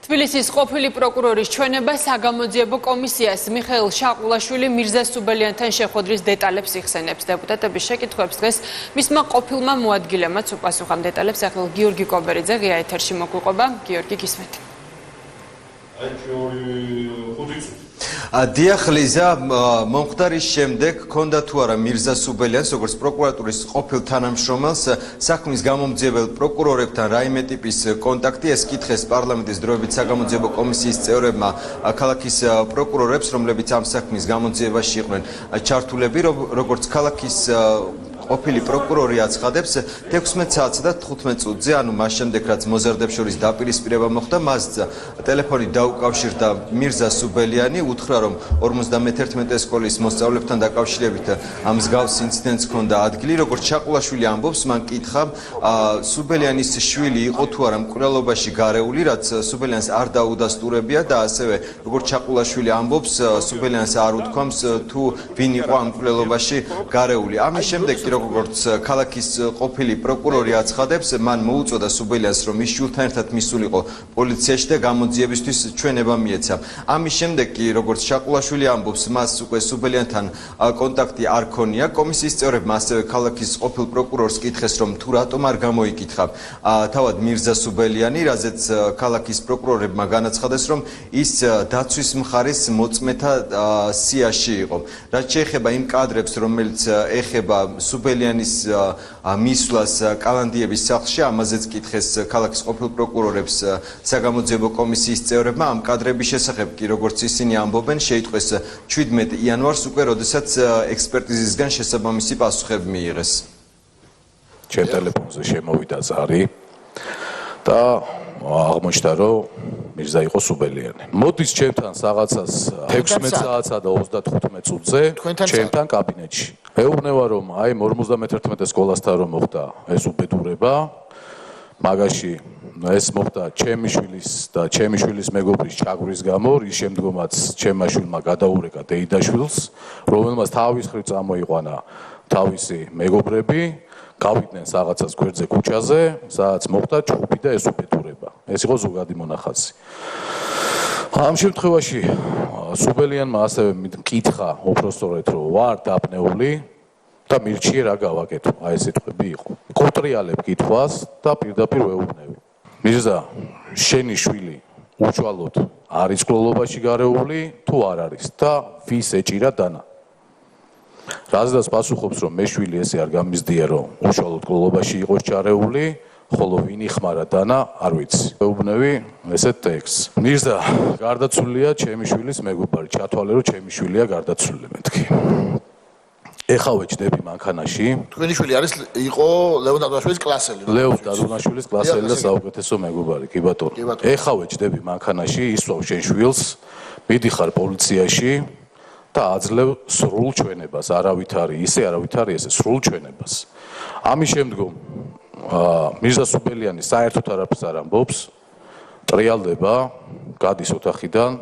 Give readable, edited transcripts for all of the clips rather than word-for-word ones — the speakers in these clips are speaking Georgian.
თბილისის ყოფილი პროკურორის ჩვენება საგამოძიებო კომისიას მიხეილ შაყულაშვილი მირზა სუბელიანთან შეხვედრის დეტალებს იხსენებს. დეპუტატების შეკითხვებს დღეს მისმა ყოფილმა მოადგილემაც უპასუხა. დეტალებს ახლა გიორგი კობერიძე ღია ეთერში მოგვიყვება. გიორგი, გისმენთ. დიახ ლიზა, მომხდარის შემდეგ ჰქონდა თუ არა მირზა სუბელიანს, როგორც პროკურატურის ყოფილ თანამშრომელს, საქმის გამომძიებელ პროკურორებთან რაიმე ტიპის კონტაქტი, ეს კითხეს პარლამენტის დროებით საგამოძიებო კომისიის წევრებმა ქალაქის პროკურორებს, რომლებიც ამ საქმის გამომძიებაში იყვნენ ჩართულები, როგორც ქალაქის ყოფილი პროკურორი აცხადებს, 16 საათსა და 15 წუთზე, ანუ მას შემდეგ, რაც მოზარდებს შორის დაპირისპირება მოხდა, მას ტელეფონით დაუკავშირდა მირზა სუბელიანი, უთხრა, რომ 51 სკოლის მოსწავლეებთან დაკავშირებით მსგავს ინციდენტს ჰქონდა ადგილი. როგორც შაყულაშვილი ამბობს, მან კითხა, სუბელიანის შვილი იყო თუ არა მკვლელობაში გარეული, რაც სუბელიანს არ დაუდასტურებია და ასევე, როგორც შაყულაშვილი ამბობს, სუბელიანს არ უთქვამს თუ ვინ იყო ამ მკვლელობაში გარეული. ამის შემდეგ როგორც ქალაქის ყოფილი პროკურორი აცხადებს, მან მოუწოდა სუბელიანს, რომ ის შვილთან ერთად მისულიყო პოლიციაში და გამოძიებისთვის ჩვენება მიეცა. ამის შემდეგ კი, როგორც შაყულაშვილი ამბობს, მას უკვე სუბელიანთან კონტაქტი არ ქონია. კომისიის წევრებმა ასევე ქალაქის ყოფილ პროკურორს კითხეს, რომ თუ რატომ არ გამოიკითხა თავად მირზა სუბელიანი, რაზეც ქალაქის პროკურორებმა განაცხადეს, რომ ის დაცვის მხარის მოწმეთა სიაში იყო. რაც შეეხება იმ კადრებს, რომელიც ეხება სუბელიანის მისვლას კალანდიების სახლში, ამაზეც კითხეს ქალაქის ყოფილ პროკურორებს საგამოძიებო კომისიის წევრებმა. ამ კადრების შესახებ კი, როგორც ისინი ამბობენ, შეიტყვეს 17 იანვარს უკვე, როდესაც ექსპერტიზისგან შესაბამისი პასუხები მიიღეს. ჩემ ტელეფონზე შემოვიდა ზარი და აღმოჩნდა, რომ მირზა იყო სუბელიანი. მოდის ჩემთან რაღაცას 16 საათსა და 35 წუთზე ჩემთან კაბინეტში. მეუბნება, რომ აი 51 სკოლასთან რომ მოხდა ეს უბედურება, მაგაში ეს მოხდა ჩემი შვილის და ჩემი შვილის მეგობრის ჩაგვრის გამო, რის შემდგომაც ჩემმა შვილმა გადაურეკა დეიდაშვილს, რომელმაც თავის მხრივ წამოიყვანა თავისი მეგობრები, გავიდნენ რაღაცას გვერდზე ქუჩაზე, სადაც მოხდა ჩხუბი და ეს უბედურება. ეს იყო ზოგადი მონახაზი. ამ შემთხვევაში სუბელიანმა ასევე მკითხა უпростоრეთ, რომ ვარ დაბნეული და მირჩიე რა გავაკეთო. აი ეს სიტყვები იყო. კოტრიალებ კითხვას და პირდაპირ ვეუბნები. მირზა, შენი შვილი უშუალოდ არის მკვლელობაში გარეული თუ არ არის და ვის ეჭირა დანა. რაზედაც პასუხობს, რომ მე შვილი ესე არ გამიზდია, რომ უშუალოდ მკვლელობაში იყოს ჩარეული, ხოლო ვინ იხმარა დანა, არ ვიცი. ვეუბნები ესეთ ტექსტს. მირზა, გარდაცვლილია ჩემი შვილის მეგობარი, ჩათვალე, რომ ჩემი შვილია გარდაცვლილი მეთქი. ეხა ვეჭდები მანქანაში. თქვენი შვილი იყო ლევონ დადუნაშვილის კლასელი. ლევონ დადუნაშვილის კლასელი და საუკეთესო მეგობარი, კი ბატონო. ეხა ვეჭდები მანქანაში, ისვავ შენ შვილს, მიდიხარ პოლიციაში და აძლევ სრულ ჩვენებას, არავით არის ისე, არავით არის ესე, სრულ ჩვენებას. ამის შემდგომ მირზა სუბელიანი საერთოდ არაფერს არ ამბობს, ტრიალდება, გადის ოთახიდან.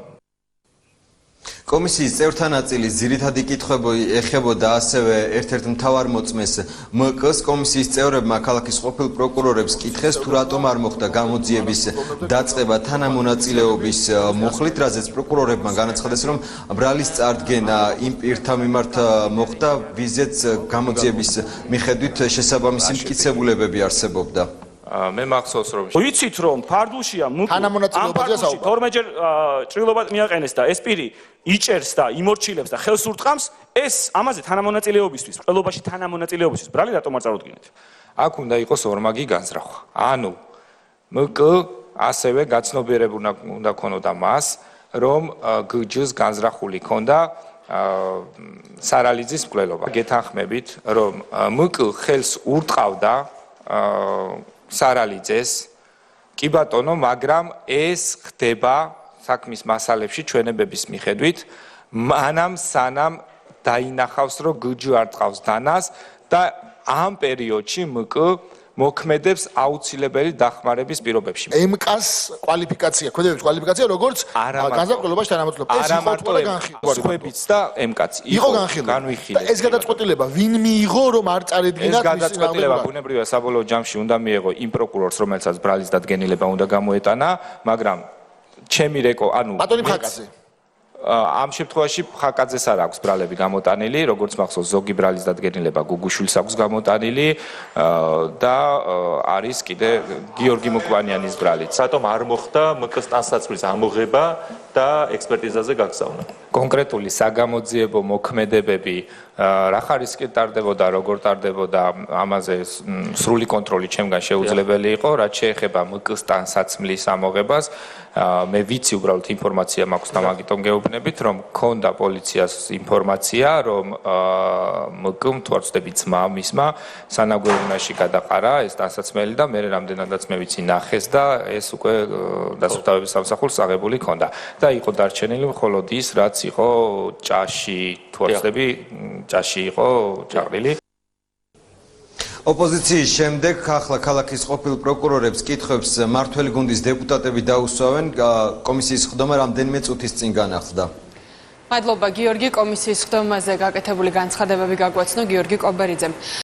კომისიის წევრთა ნაწილი ძირითადი კითხვები ეხებოდა ასევე ერთ-ერთ მთავარ მოწმეს მკ-ს. კომისიის წევრებმა ქალაქის ყოფილ პროკურორებს კითხეს, თუ რატომ არ მოხდა გამოძიების დაწყება თანამონაწილეობის მუხლით, რაზეც პროკურორებმა განაცხადეს, რომ ბრალის წარდგენა იმ პირთა მიმართ მოხდა, ვიზეც გამოძიების მიხედვით შესაბამისი მტკიცებულებები არსებობდა. მე მახსოვს, რომ ვიცით, რომ ფარდულშია თანამონაწილეობაზე საუბარი. 12ჯერ ჭრილობა მიაყენეს და ეს პირი იჭერს და იმორჩილებს და ხელს ურტყამს, ეს ამაზე თანამონაწილეობისთვის, მკვლელობაში თანამონაწილეობისთვის ბრალი რატომ არ წარუდგინეთ? აქ უნდა იყოს ორმაგი განზრახვა. ანუ მკ ასევე გაცნობიერებული უნდა ქონოდა მას, რომ გჯ-ს განზრახული ქონდა სარალიძის მკვლელობა. გეთანხმებით, რომ მკ ხელს ურტყავდა სარალიძეს, კი ბატონო, მაგრამ ეს ხდება საქმის მასალებში ჩვენებების მიხედვით, მანამ სანამ დაინახავს, რომ გჯ არ ტყავს დანას და ამ პერიოდში მკ მოქმედებს აუცილებელი დახმარების პირობებში. ემკ-ს კვალიფიკაცია, ქმედების კვალიფიკაცია, როგორც განსაკუთრებულობაში თანამოწმე. ეს იყო თქო განხილვა. სხვებიც და ემკ-ც იყო განხილვა. ეს გადაწყვეტილება ვინ მიიღო, რომ არ წარედგინათ ეს გადაწყვეტილება ბუნებრივია საბოლოო ჯამში უნდა მიიღო იმ პროკურორს, რომელსაც ბრალის დადგენილება უნდა გამოეტანა, მაგრამ ჩემი ანუ ბატონი ხაკაძე ამ შემთხვევაში ხაკაძეს არ აქვს ბრალები გამოტანილი, როგორც მახსოვს ზოგი ბრალის დადგენილება გუგუშვილს აქვს გამოტანილი და არის კიდე გიორგი მუკვანიანის ბრალიც. რატომ არ მოხდა მკ-ს ტანსაცმლის ამოღება და ექსპერტიზაზე გაგზავნა? კონკრეტული საგამოძიებო მოქმედებები რა ხარისხით ტარდებოდა, როგორ ტარდებოდა, ამაზე სრული კონტროლი ჩემგან შეუძლებელი იყო, რაც შეეხება მკ-ს ტანსაცმლის ამოღებას. მე ვიცი უბრალოდ ინფორმაცია მაქვს და მაგიტომ გეუბნებით, რომ ქონდა პოლიციას ინფორმაცია, რომ მკ-მ თუ არ ვცდები ძმა მისმა სანაგვეუნაში გადაყარა ეს ტანსაცმელი და მე რამდენადაც მე ვიცი ნახეს და ეს უკვე დასუფთავების სამსახურს აღებული ქონდა. და იყო დარჩენილი მხოლოდ ის, რაც იყო ჭაში, თუ არ ვცდები, ჭაში იყო ჩაყრილი. ოპოზიციის შემდეგ ახლა ქალაქის ყოფილ პროკურორებს კითხვებს მართველი გუნდის დეპუტატები დაუსვავენ. კომისიის ხდომა რამდენიმე წუთის წინ განახლდა. მადლობა გიორგი, კომისიის ხდომაზე გაკეთებული განცხადებები გაგვაცნო გიორგი კობერიძემ.